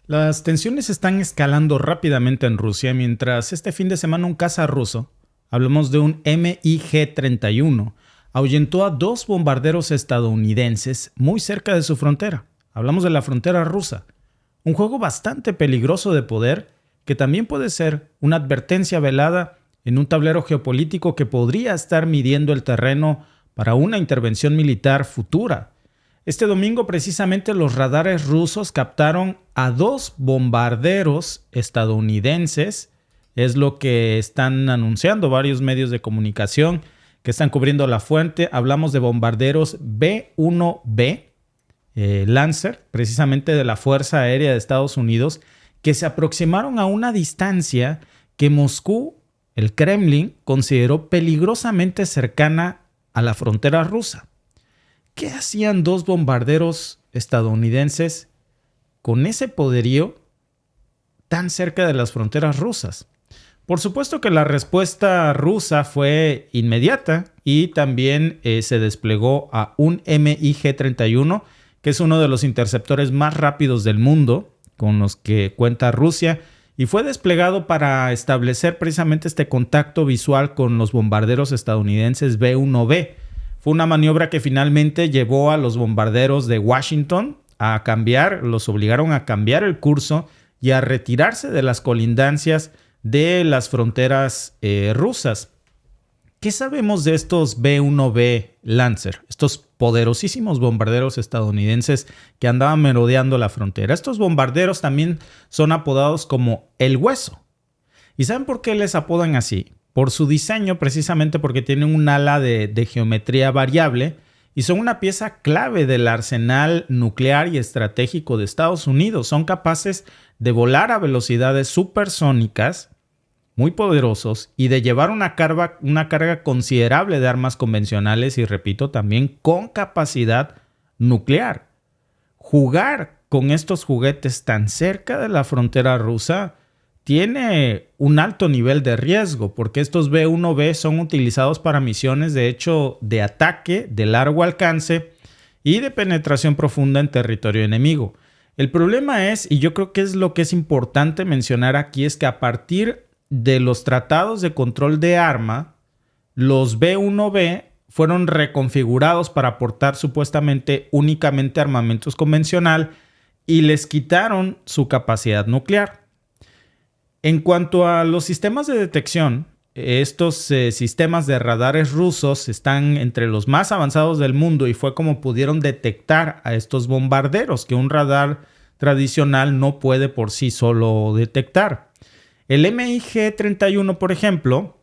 Las tensiones están escalando rápidamente en Rusia mientras este fin de semana un caza ruso, hablamos de un MiG-31, ahuyentó a dos bombarderos estadounidenses muy cerca de su frontera. Hablamos de la frontera rusa. Un juego bastante peligroso de poder que también puede ser una advertencia velada en un tablero geopolítico que podría estar midiendo el terreno para una intervención militar futura. Este domingo precisamente los radares rusos captaron a dos bombarderos estadounidenses. Es lo que están anunciando varios medios de comunicación que están cubriendo la fuente. Hablamos de bombarderos B-1B, Lancer, precisamente de la Fuerza Aérea de Estados Unidos, que se aproximaron a una distancia que Moscú, el Kremlin, consideró peligrosamente cercana a la frontera rusa. ¿Qué hacían dos bombarderos estadounidenses con ese poderío tan cerca de las fronteras rusas? Por supuesto que la respuesta rusa fue inmediata y también se desplegó a un MiG-31, que es uno de los interceptores más rápidos del mundo con los que cuenta Rusia, y fue desplegado para establecer precisamente este contacto visual con los bombarderos estadounidenses B-1B. Fue una maniobra que finalmente llevó a los bombarderos de Washington a cambiar, los obligaron a cambiar el curso y a retirarse de las colindancias de las fronteras rusas. ¿Qué sabemos de estos B-1B Lancer? Estos poderosísimos bombarderos estadounidenses que andaban merodeando la frontera. Estos bombarderos también son apodados como el hueso. ¿Y saben por qué les apodan así? Por su diseño, precisamente porque tienen un ala de geometría variable y son una pieza clave del arsenal nuclear y estratégico de Estados Unidos. Son capaces de volar a velocidades supersónicas, muy poderosos, y de llevar una carga considerable de armas convencionales y, repito, también con capacidad nuclear. Jugar con estos juguetes tan cerca de la frontera rusa tiene un alto nivel de riesgo, porque estos B-1B son utilizados para misiones, de hecho, de ataque de largo alcance y de penetración profunda en territorio enemigo. El problema es, y yo creo que es lo que es importante mencionar aquí, es que a partir de los tratados de control de arma, los B-1B fueron reconfigurados para aportar supuestamente únicamente armamentos convencional y les quitaron su capacidad nuclear. En cuanto a los sistemas de detección, estos sistemas de radares rusos están entre los más avanzados del mundo y fue como pudieron detectar a estos bombarderos que un radar tradicional no puede por sí solo detectar. El MiG-31, por ejemplo,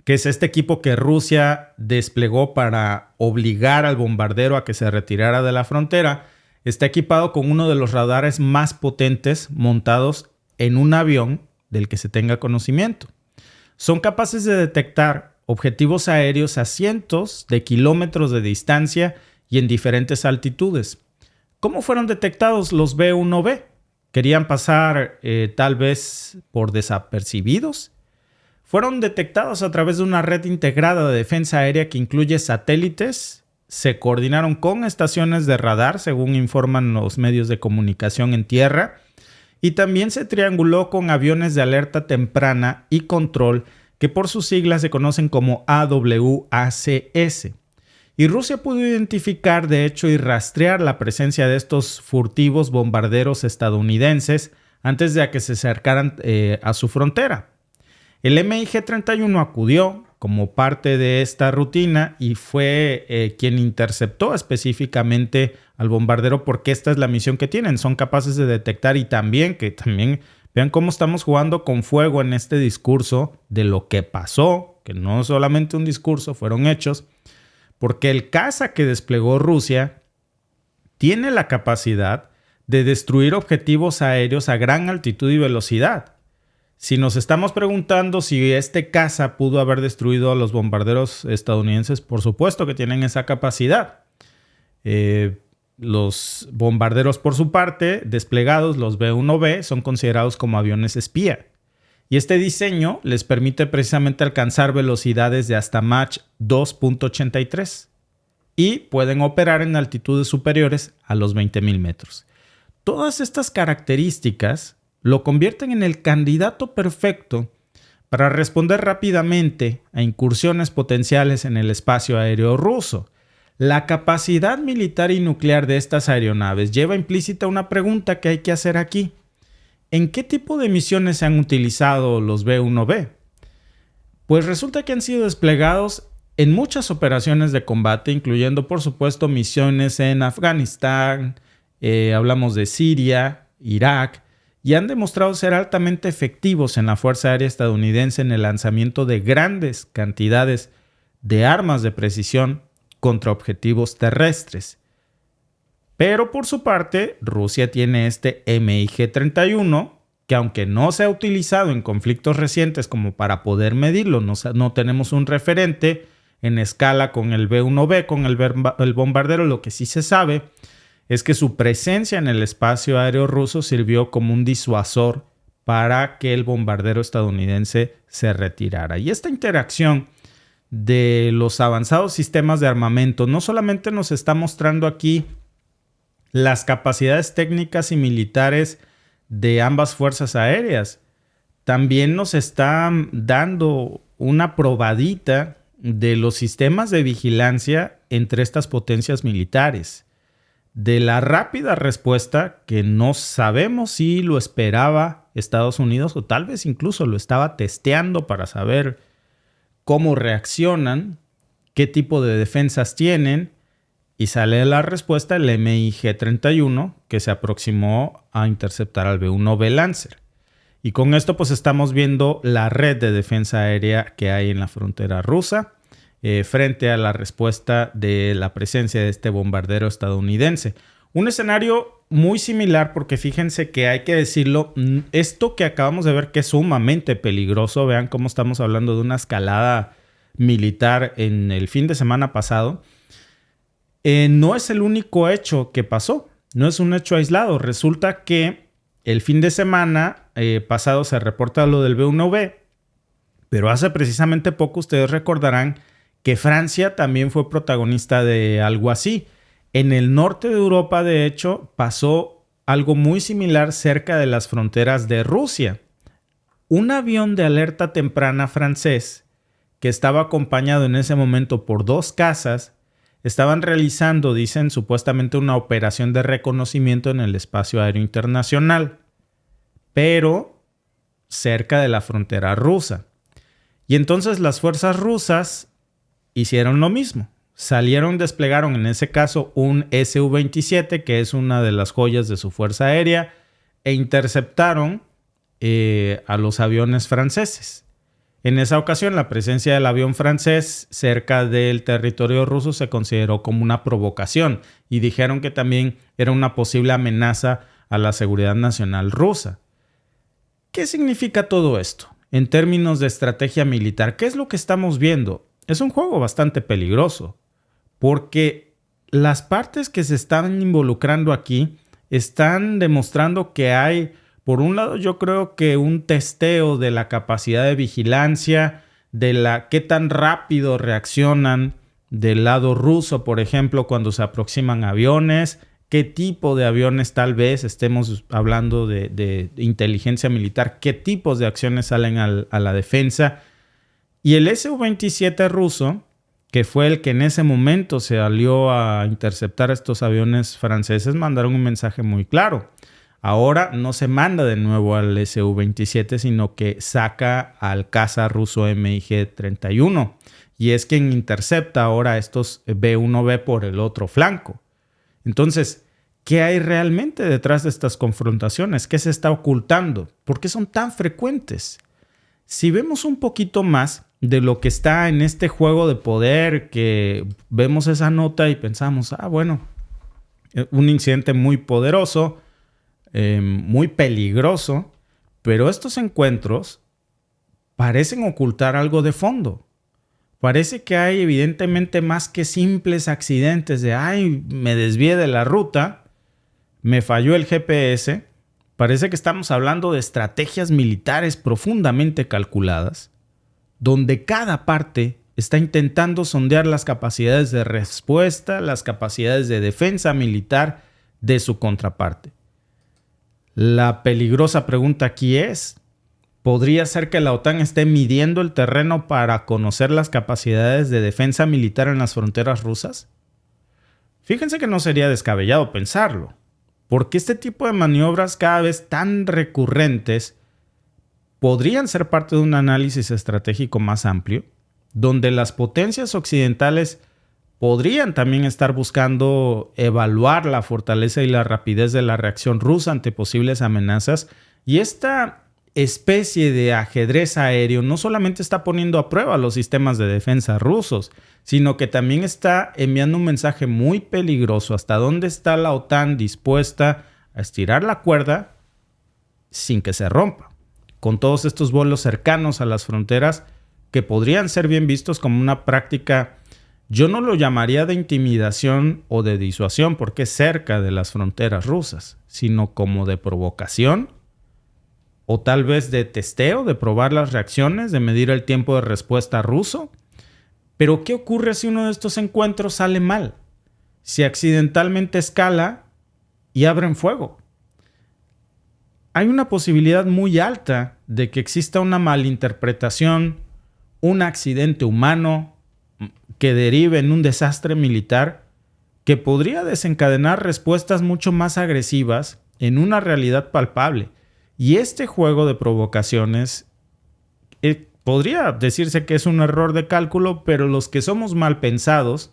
que es este equipo que Rusia desplegó para obligar al bombardero a que se retirara de la frontera, está equipado con uno de los radares más potentes montados en un avión del que se tenga conocimiento. Son capaces de detectar objetivos aéreos a cientos de kilómetros de distancia y en diferentes altitudes. ¿Cómo fueron detectados los B-1B? ¿Querían pasar tal vez por desapercibidos? Fueron detectados a través de una red integrada de defensa aérea que incluye satélites. Se coordinaron con estaciones de radar, según informan los medios de comunicación en tierra. Y también se trianguló con aviones de alerta temprana y control, que por sus siglas se conocen como AWACS. Y Rusia pudo identificar, de hecho, y rastrear la presencia de estos furtivos bombarderos estadounidenses antes de que se acercaran a su frontera. El MiG-31 acudió como parte de esta rutina y fue quien interceptó específicamente al bombardero, porque esta es la misión que tienen. Son capaces de detectar y también vean cómo estamos jugando con fuego en este discurso de lo que pasó, que no es solamente un discurso, fueron hechos. Porque el caza que desplegó Rusia tiene la capacidad de destruir objetivos aéreos a gran altitud y velocidad. Si nos estamos preguntando si este caza pudo haber destruido a los bombarderos estadounidenses, por supuesto que tienen esa capacidad. Los bombarderos, por su parte, desplegados, los B-1B, son considerados como aviones espía. Y este diseño les permite precisamente alcanzar velocidades de hasta Mach 2.83 y pueden operar en altitudes superiores a los 20,000 metros. Todas estas características lo convierten en el candidato perfecto para responder rápidamente a incursiones potenciales en el espacio aéreo ruso. La capacidad militar y nuclear de estas aeronaves lleva implícita una pregunta que hay que hacer aquí. ¿En qué tipo de misiones se han utilizado los B-1B? Pues resulta que han sido desplegados en muchas operaciones de combate, incluyendo por supuesto misiones en Afganistán, hablamos de Siria, Irak, y han demostrado ser altamente efectivos en la Fuerza Aérea estadounidense en el lanzamiento de grandes cantidades de armas de precisión contra objetivos terrestres. Pero por su parte, Rusia tiene este MiG-31, que aunque no se ha utilizado en conflictos recientes como para poder medirlo, no tenemos un referente en escala con el B-1B, con el bombardero. Lo que sí se sabe es que su presencia en el espacio aéreo ruso sirvió como un disuasor para que el bombardero estadounidense se retirara. Y esta interacción de los avanzados sistemas de armamento no solamente nos está mostrando aquí las capacidades técnicas y militares de ambas fuerzas aéreas, también nos está dando una probadita de los sistemas de vigilancia entre estas potencias militares, de la rápida respuesta que no sabemos si lo esperaba Estados Unidos o tal vez incluso lo estaba testeando para saber cómo reaccionan, qué tipo de defensas tienen, y sale la respuesta el MiG-31 que se aproximó a interceptar al B-1B Lancer. Y con esto pues estamos viendo la red de defensa aérea que hay en la frontera rusa frente a la respuesta de la presencia de este bombardero estadounidense. Un escenario muy similar porque fíjense que hay que decirlo, esto que acabamos de ver que es sumamente peligroso, vean cómo estamos hablando de una escalada militar en el fin de semana pasado, no es el único hecho que pasó, no es un hecho aislado. Resulta que el fin de semana pasado se reporta lo del B-1B, pero hace precisamente poco ustedes recordarán que Francia también fue protagonista de algo así. En el norte de Europa, de hecho, pasó algo muy similar cerca de las fronteras de Rusia. Un avión de alerta temprana francés, que estaba acompañado en ese momento por 2 cazas, estaban realizando, dicen, supuestamente una operación de reconocimiento en el espacio aéreo internacional, pero cerca de la frontera rusa. Y entonces las fuerzas rusas hicieron lo mismo. Desplegaron en ese caso un Su-27, que es una de las joyas de su fuerza aérea, e interceptaron a los aviones franceses. En esa ocasión, la presencia del avión francés cerca del territorio ruso se consideró como una provocación y dijeron que también era una posible amenaza a la seguridad nacional rusa. ¿Qué significa todo esto en términos de estrategia militar? ¿Qué es lo que estamos viendo? Es un juego bastante peligroso porque las partes que se están involucrando aquí están demostrando que hay, por un lado, yo creo que un testeo de la capacidad de vigilancia, de qué tan rápido reaccionan del lado ruso, por ejemplo, cuando se aproximan aviones, qué tipo de aviones tal vez estemos hablando de inteligencia militar, qué tipos de acciones salen a la defensa. Y el Su-27 ruso, que fue el que en ese momento se alió a interceptar estos aviones franceses, mandaron un mensaje muy claro. Ahora no se manda de nuevo al Su-27, sino que saca al caza ruso MiG-31. Y es quien intercepta ahora estos B-1B por el otro flanco. Entonces, ¿qué hay realmente detrás de estas confrontaciones? ¿Qué se está ocultando? ¿Por qué son tan frecuentes? Si vemos un poquito más de lo que está en este juego de poder, que vemos esa nota y pensamos, bueno, un incidente muy poderoso, muy peligroso, pero estos encuentros parecen ocultar algo de fondo. Parece que hay evidentemente más que simples accidentes de, me desvié de la ruta, me falló el GPS. Parece que estamos hablando de estrategias militares profundamente calculadas, donde cada parte está intentando sondear las capacidades de respuesta, las capacidades de defensa militar de su contraparte. La peligrosa pregunta aquí es, ¿podría ser que la OTAN esté midiendo el terreno para conocer las capacidades de defensa militar en las fronteras rusas? Fíjense que no sería descabellado pensarlo, porque este tipo de maniobras cada vez tan recurrentes podrían ser parte de un análisis estratégico más amplio, donde las potencias occidentales podrían también estar buscando evaluar la fortaleza y la rapidez de la reacción rusa ante posibles amenazas. Y esta especie de ajedrez aéreo no solamente está poniendo a prueba los sistemas de defensa rusos, sino que también está enviando un mensaje muy peligroso hasta dónde está la OTAN dispuesta a estirar la cuerda sin que se rompa, con todos estos vuelos cercanos a las fronteras que podrían ser bien vistos como una práctica. Yo no lo llamaría de intimidación o de disuasión porque es cerca de las fronteras rusas, sino como de provocación o tal vez de testeo, de probar las reacciones, de medir el tiempo de respuesta ruso. Pero ¿qué ocurre si uno de estos encuentros sale mal? Si accidentalmente escala y abren fuego. Hay una posibilidad muy alta de que exista una malinterpretación, un accidente humano que derive en un desastre militar que podría desencadenar respuestas mucho más agresivas en una realidad palpable. Y este juego de provocaciones podría decirse que es un error de cálculo, pero los que somos mal pensados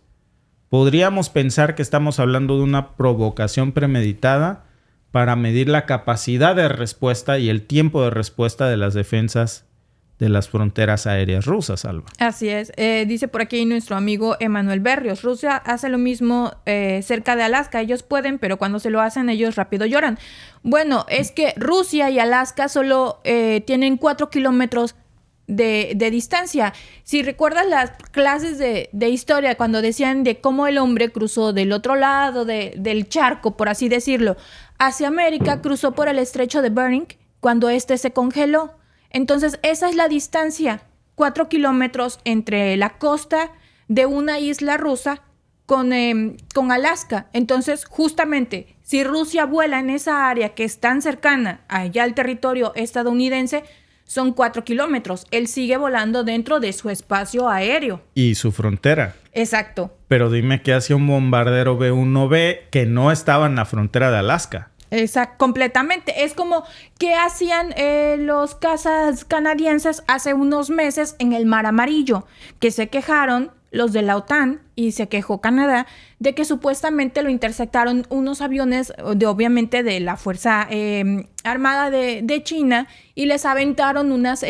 podríamos pensar que estamos hablando de una provocación premeditada para medir la capacidad de respuesta y el tiempo de respuesta de las defensas de las fronteras aéreas rusas, Alba. Así es. Dice por aquí nuestro amigo Emanuel Berrios. Rusia hace lo mismo cerca de Alaska. Ellos pueden, pero cuando se lo hacen, ellos rápido lloran. Bueno, es que Rusia y Alaska solo tienen 4 kilómetros de distancia. Si recuerdas las clases de historia, cuando decían de cómo el hombre cruzó del otro lado del charco, por así decirlo, hacia América, cruzó por el estrecho de Bering cuando este se congeló. Entonces, esa es la distancia, 4 kilómetros entre la costa de una isla rusa con Alaska. Entonces, justamente, si Rusia vuela en esa área que es tan cercana allá al territorio estadounidense, son 4 kilómetros. Él sigue volando dentro de su espacio aéreo. Y su frontera. Exacto. Pero dime qué hacía un bombardero B-1B que no estaba en la frontera de Alaska. Exacto, completamente. Es como que hacían los cazas canadienses hace unos meses en el Mar Amarillo, que se quejaron los de la OTAN y se quejó Canadá de que supuestamente lo interceptaron unos aviones obviamente de la Fuerza Armada de China y les aventaron unas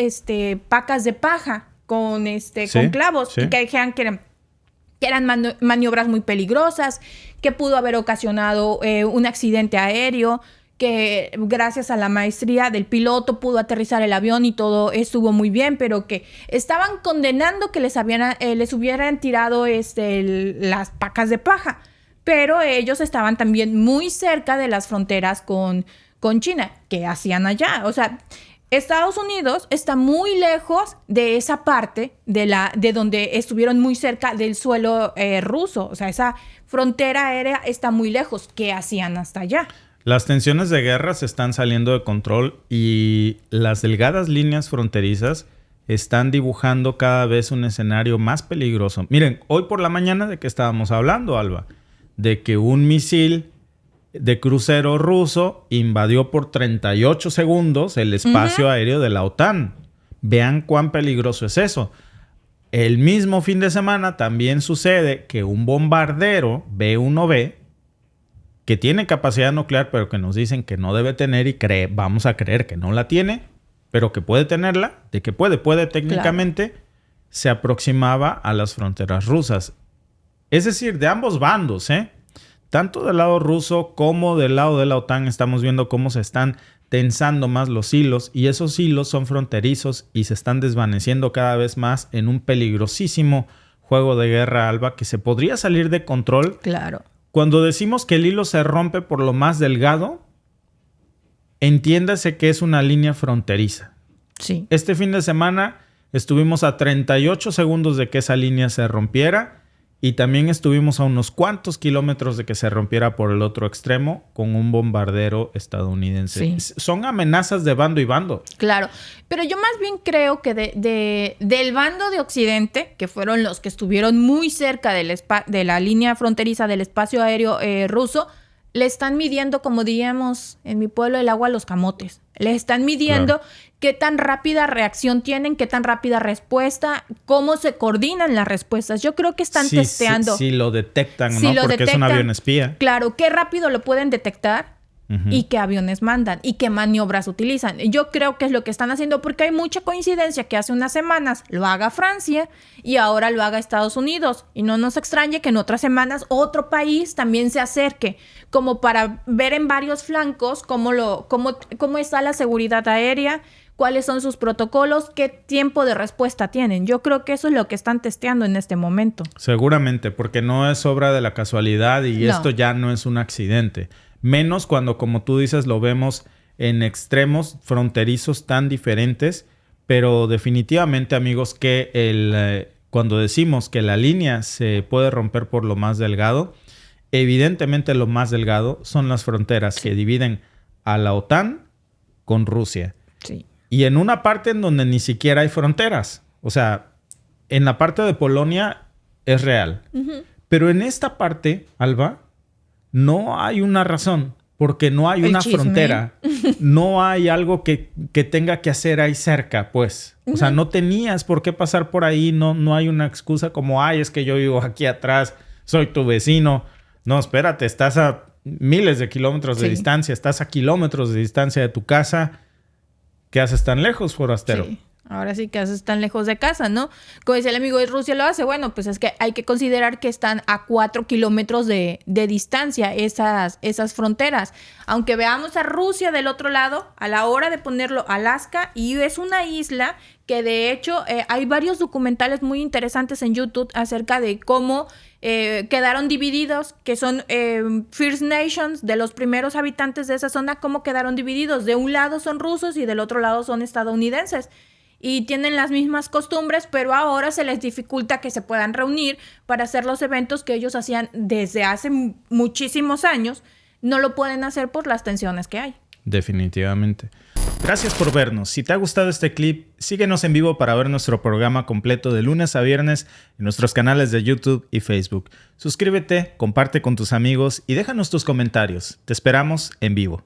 pacas de paja con clavos y que dijeron que eran maniobras muy peligrosas, que pudo haber ocasionado un accidente aéreo, que gracias a la maestría del piloto pudo aterrizar el avión y todo estuvo muy bien, pero que estaban condenando que les hubieran tirado las pacas de paja. Pero ellos estaban también muy cerca de las fronteras con China. ¿Qué hacían allá? O sea, Estados Unidos está muy lejos de esa parte de donde estuvieron muy cerca del suelo ruso. O sea, esa frontera aérea está muy lejos. ¿Qué hacían hasta allá? Las tensiones de guerra se están saliendo de control y las delgadas líneas fronterizas están dibujando cada vez un escenario más peligroso. Miren, hoy por la mañana, ¿de qué estábamos hablando, Alba? De que un misil de crucero ruso invadió por 38 segundos el espacio aéreo de la OTAN. Vean cuán peligroso es eso. El mismo fin de semana también sucede que un bombardero B-1B que tiene capacidad nuclear, pero que nos dicen que no debe tener y vamos a creer que no la tiene, pero que puede tenerla, de que puede técnicamente, claro, se aproximaba a las fronteras rusas. Es decir, de ambos bandos, tanto del lado ruso como del lado de la OTAN estamos viendo cómo se están tensando más los hilos y esos hilos son fronterizos y se están desvaneciendo cada vez más en un peligrosísimo juego de guerra, Alba, que se podría salir de control. Claro. Cuando decimos que el hilo se rompe por lo más delgado, entiéndase que es una línea fronteriza. Sí. Este fin de semana estuvimos a 38 segundos de que esa línea se rompiera Y también estuvimos a unos cuantos kilómetros de que se rompiera por el otro extremo con un bombardero estadounidense. Sí. Son amenazas de bando y bando. Claro, pero yo más bien creo que del bando de Occidente, que fueron los que estuvieron muy cerca de la línea fronteriza del espacio aéreo ruso, le están midiendo, como diríamos en mi pueblo, el agua a los camotes. Le están midiendo qué tan rápida reacción tienen, qué tan rápida respuesta, cómo se coordinan las respuestas. Yo creo que están testeando. Sí, lo detectan, Si ¿no? lo Porque detectan, es un avión espía. Claro, qué rápido lo pueden detectar y qué aviones mandan y qué maniobras utilizan. Yo creo que es lo que están haciendo porque hay mucha coincidencia que hace unas semanas lo haga Francia y ahora lo haga Estados Unidos. Y no nos extrañe que en otras semanas otro país también se acerque, como para ver en varios flancos cómo está la seguridad aérea, cuáles son sus protocolos, qué tiempo de respuesta tienen. Yo creo que eso es lo que están testeando en este momento. Seguramente, porque no es obra de la casualidad y esto ya no es un accidente. Menos cuando, como tú dices, lo vemos en extremos fronterizos tan diferentes. Pero definitivamente, amigos, que cuando decimos que la línea se puede romper por lo más delgado, evidentemente lo más delgado son las fronteras que dividen a la OTAN con Rusia. Sí. Y en una parte en donde ni siquiera hay fronteras. O sea, en la parte de Polonia es real. Pero en esta parte, Alba, no hay una razón. Porque no hay una frontera. No hay algo que tenga que hacer ahí cerca, pues. O sea, no tenías por qué pasar por ahí. No hay una excusa como, ay, es que yo vivo aquí atrás, soy tu vecino. No, espérate, estás a miles de kilómetros de distancia. Estás a kilómetros de distancia de tu casa. ¿Qué haces tan lejos, forastero? Sí. Ahora sí que haces tan lejos de casa, ¿no? Como decía el amigo de Rusia lo hace. Bueno, pues es que hay que considerar que están a 4 kilómetros de distancia esas fronteras. Aunque veamos a Rusia del otro lado, a la hora de ponerlo Alaska, y es una isla que de hecho hay varios documentales muy interesantes en YouTube acerca de cómo quedaron divididos, que son First Nations, de los primeros habitantes de esa zona, cómo quedaron divididos. De un lado son rusos y del otro lado son estadounidenses. Y tienen las mismas costumbres, pero ahora se les dificulta que se puedan reunir para hacer los eventos que ellos hacían desde hace muchísimos años. No lo pueden hacer por las tensiones que hay. Definitivamente. Gracias por vernos. Si te ha gustado este clip, síguenos en vivo para ver nuestro programa completo de lunes a viernes en nuestros canales de YouTube y Facebook. Suscríbete, comparte con tus amigos y déjanos tus comentarios. Te esperamos en vivo.